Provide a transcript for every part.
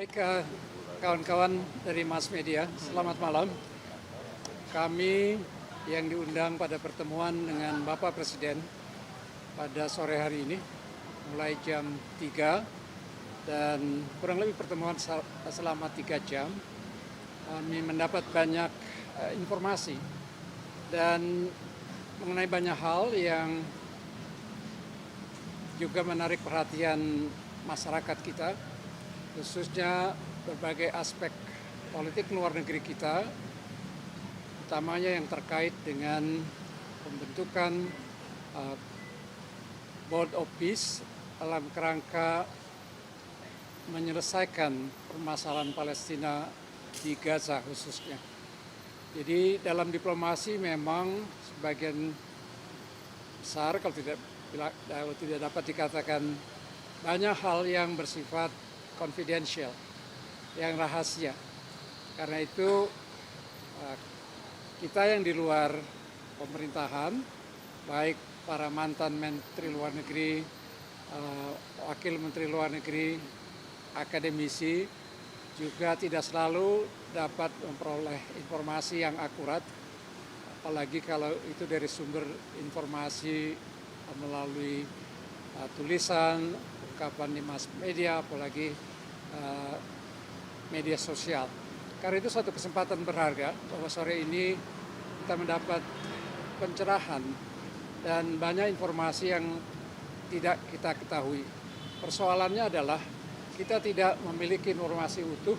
Baik, kawan-kawan dari mass media, selamat malam. Kami yang diundang pada pertemuan dengan Bapak Presiden pada sore hari ini, mulai jam 3 dan kurang lebih pertemuan selama 3 jam. Kami mendapat banyak informasi dan mengenai banyak hal yang juga menarik perhatian masyarakat kita, khususnya berbagai aspek politik luar negeri kita, utamanya yang terkait dengan pembentukan Board of Peace dalam kerangka menyelesaikan permasalahan Palestina di Gaza khususnya. Jadi dalam diplomasi memang sebagian besar, kalau tidak dapat dikatakan, banyak hal yang bersifat confidential, yang rahasia. Karena itu kita yang di luar pemerintahan, baik para mantan Menteri Luar Negeri, Wakil Menteri Luar Negeri, akademisi, juga tidak selalu dapat memperoleh informasi yang akurat, apalagi kalau itu dari sumber informasi melalui tulisan, ungkapan di mass media, apalagi media sosial. Karena itu suatu kesempatan berharga bahwa sore ini kita mendapat pencerahan dan banyak informasi yang tidak kita ketahui. Persoalannya adalah kita tidak memiliki informasi utuh,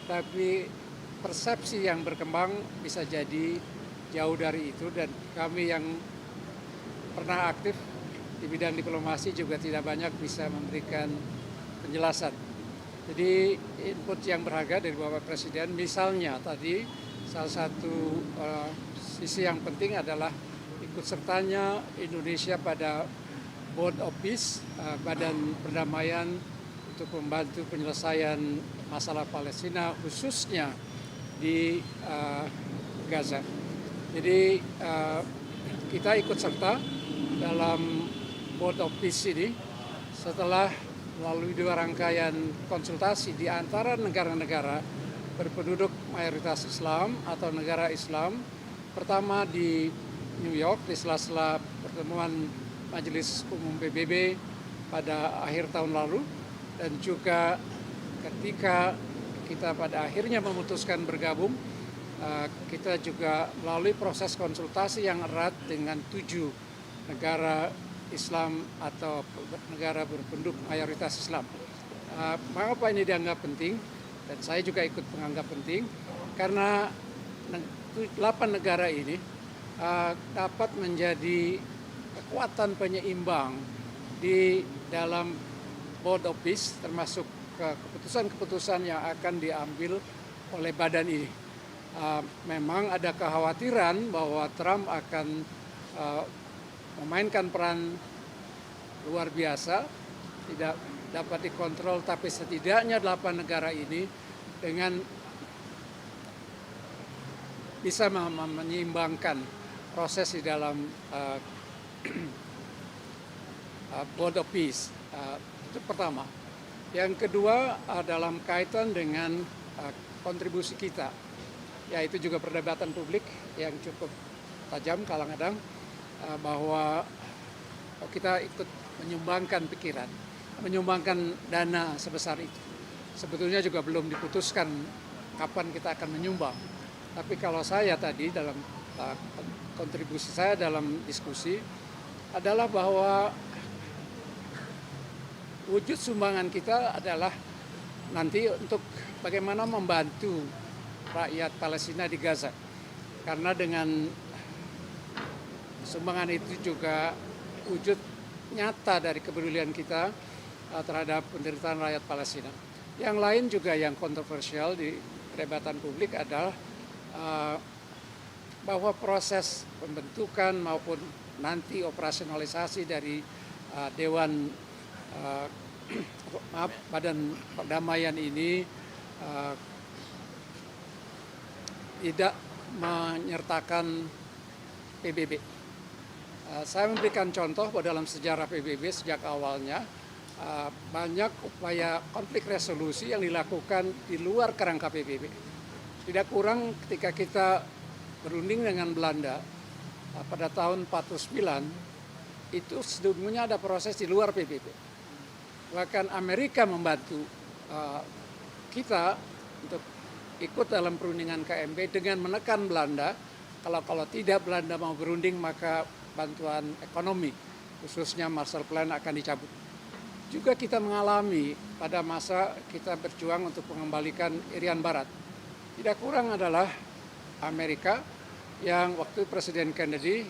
tapi persepsi yang berkembang bisa jadi jauh dari itu, dan kami yang pernah aktif di bidang diplomasi juga tidak banyak bisa memberikan penjelasan. Jadi input yang berharga dari Bapak Presiden, misalnya tadi salah satu sisi yang penting adalah ikut sertanya Indonesia pada Board of Peace, Badan Perdamaian untuk membantu penyelesaian masalah Palestina khususnya di Gaza. Jadi kita ikut serta dalam Board of Peace ini setelah melalui dua rangkaian konsultasi di antara negara-negara berpenduduk mayoritas Islam atau negara Islam. Pertama di New York di sela-sela pertemuan Majelis Umum PBB pada akhir tahun lalu, dan juga ketika kita pada akhirnya memutuskan bergabung, kita juga melalui proses konsultasi yang erat dengan 7 negara Islam atau negara berpenduduk mayoritas Islam. Mengapa ini dianggap penting, dan saya juga ikut menganggap penting, karena 8 negara ini dapat menjadi kekuatan penyeimbang di dalam Board of Peace, termasuk keputusan-keputusan yang akan diambil oleh badan ini. Memang ada kekhawatiran bahwa Trump akan memainkan peran luar biasa, tidak dapat dikontrol, tapi setidaknya 8 negara ini dengan bisa menyeimbangkan proses di dalam Board of Peace. Itu pertama. Yang kedua dalam kaitan dengan kontribusi kita, yaitu juga perdebatan publik yang cukup tajam kadang-kadang, bahwa kita ikut menyumbangkan pikiran, menyumbangkan dana sebesar itu. Sebetulnya juga belum diputuskan kapan kita akan menyumbang. Tapi kalau saya tadi dalam kontribusi saya dalam diskusi adalah bahwa wujud sumbangan kita adalah nanti untuk bagaimana membantu rakyat Palestina di Gaza. Karena dengan sumbangan itu juga wujud nyata dari kepedulian kita terhadap penderitaan rakyat Palestina. Yang lain juga yang kontroversial di perdebatan publik adalah bahwa proses pembentukan maupun nanti operasionalisasi dari Badan Perdamaian ini tidak menyertakan PBB. Saya memberikan contoh bahwa dalam sejarah PBB sejak awalnya banyak upaya konflik resolusi yang dilakukan di luar kerangka PBB. Tidak kurang ketika kita berunding dengan Belanda pada tahun 49, itu sebelumnya ada proses di luar PBB. Bahkan Amerika membantu kita untuk ikut dalam perundingan KMB dengan menekan Belanda. Kalau tidak Belanda mau berunding, maka bantuan ekonomi khususnya Marshall Plan akan dicabut. Juga kita mengalami pada masa kita berjuang untuk mengembalikan Irian Barat. Tidak kurang adalah Amerika yang waktu Presiden Kennedy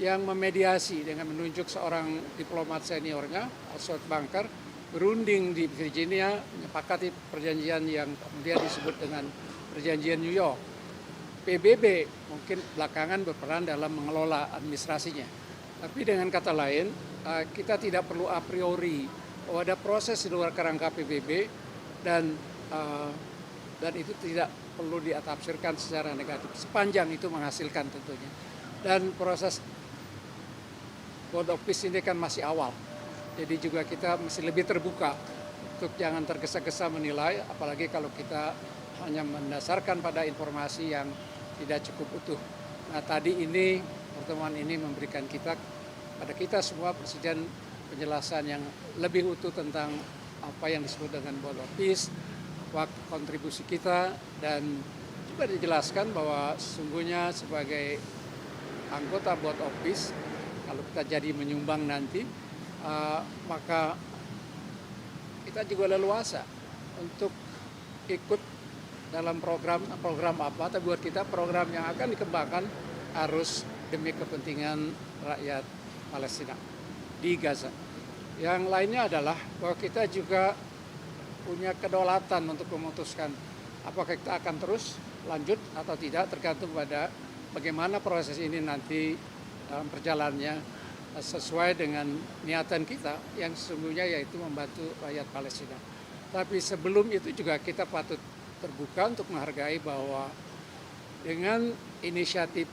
yang memediasi dengan menunjuk seorang diplomat seniornya, Oswald Bunker, berunding di Virginia, menyepakati perjanjian yang kemudian disebut dengan Perjanjian New York. PBB mungkin belakangan berperan dalam mengelola administrasinya. Tapi dengan kata lain, kita tidak perlu a priori bahwa ada proses di luar kerangka PBB dan itu tidak perlu ditafsirkan secara negatif sepanjang itu menghasilkan tentunya. Dan proses Board of Peace ini kan masih awal. Jadi juga kita mesti lebih terbuka untuk jangan tergesa-gesa menilai, apalagi kalau kita hanya mendasarkan pada informasi yang tidak cukup utuh. Nah, tadi ini pertemuan ini memberikan pada kita semua Presiden penjelasan yang lebih utuh tentang apa yang disebut dengan Board of Peace, kontribusi kita, dan juga dijelaskan bahwa sesungguhnya sebagai anggota Board of Peace, kalau kita jadi menyumbang nanti, maka kita juga leluasa untuk ikut dalam program apa, tapi buat kita program yang akan dikembangkan harus demi kepentingan rakyat Palestina di Gaza. Yang lainnya adalah bahwa kita juga punya kedaulatan untuk memutuskan apakah kita akan terus lanjut atau tidak, tergantung pada bagaimana proses ini nanti dalam perjalanannya sesuai dengan niatan kita yang sesungguhnya yaitu membantu rakyat Palestina. Tapi sebelum itu juga kita patut terbuka untuk menghargai bahwa dengan inisiatif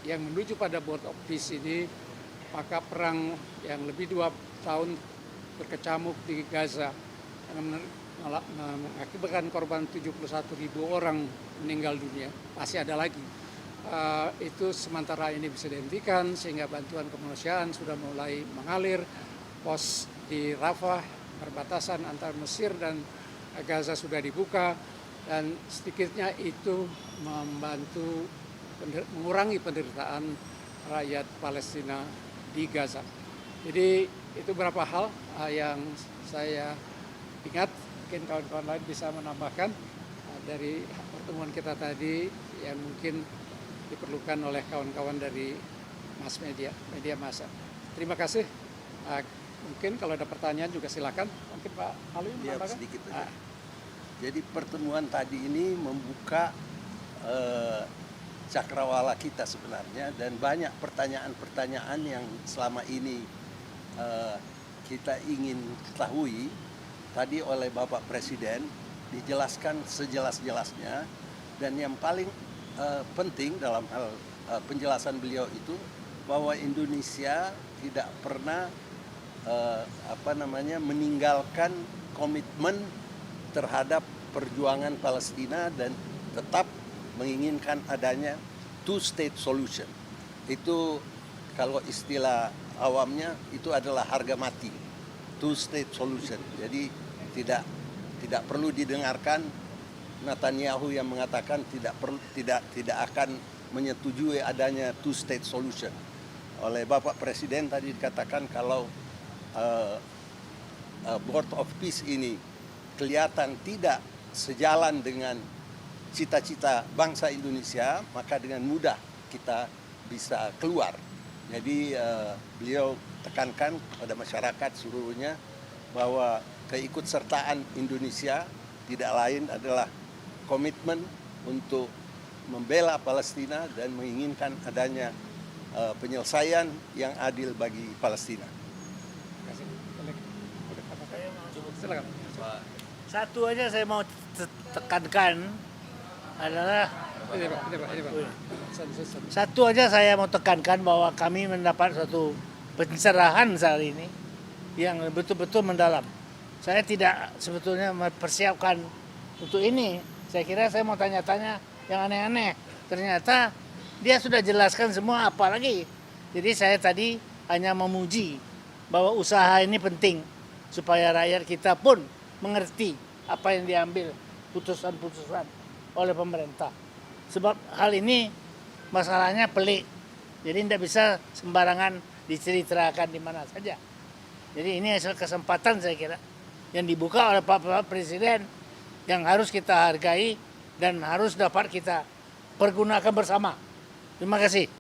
yang menuju pada Board of Peace ini, maka perang yang lebih 2 tahun berkecamuk di Gaza mengakibatkan korban 71.000 orang meninggal dunia, masih ada lagi. Itu sementara ini bisa dihentikan sehingga bantuan kemanusiaan sudah mulai mengalir. Pos di Rafah, perbatasan antara Mesir dan Gaza sudah dibuka, dan sedikitnya itu membantu mengurangi penderitaan rakyat Palestina di Gaza. Jadi itu beberapa hal yang saya ingat, mungkin kawan-kawan lain bisa menambahkan dari pertemuan kita tadi yang mungkin diperlukan oleh kawan-kawan dari media massa. Terima kasih. Mungkin kalau ada pertanyaan juga silakan. Mungkin Pak Halim menambahkan. Sedikit aja. Jadi pertemuan tadi ini membuka cakrawala kita sebenarnya, dan banyak pertanyaan-pertanyaan yang selama ini kita ingin ketahui tadi oleh Bapak Presiden dijelaskan sejelas-jelasnya. Dan yang paling penting dalam hal penjelasan beliau itu bahwa Indonesia tidak pernah meninggalkan komitmen terhadap perjuangan Palestina dan tetap menginginkan adanya two-state solution. Itu kalau istilah awamnya itu adalah harga mati, two-state solution. Jadi tidak perlu didengarkan Netanyahu yang mengatakan tidak akan menyetujui adanya two-state solution. Oleh Bapak Presiden tadi dikatakan kalau Board of Peace ini kelihatan tidak sejalan dengan cita-cita bangsa Indonesia, maka dengan mudah kita bisa keluar. Jadi beliau tekankan pada masyarakat seluruhnya bahwa keikutsertaan Indonesia tidak lain adalah komitmen untuk membela Palestina dan menginginkan adanya penyelesaian yang adil bagi Palestina. Silakan. Satu aja saya mau tekankan adalah Ini Pak. satu aja saya mau tekankan bahwa kami mendapat suatu pencerahan saat ini yang betul-betul mendalam. saya tidak sebetulnya mempersiapkan untuk ini. Saya kira saya mau tanya-tanya yang aneh-aneh. Ternyata dia sudah jelaskan semua, apalagi. Jadi saya tadi hanya memuji bahwa usaha ini penting supaya rakyat kita pun mengerti apa yang diambil putusan-putusan oleh pemerintah. Sebab hal ini masalahnya pelik. Jadi tidak bisa sembarangan diceritakan di mana saja. Jadi ini adalah kesempatan saya kira yang dibuka oleh Pak Presiden yang harus kita hargai dan harus dapat kita pergunakan bersama. Terima kasih.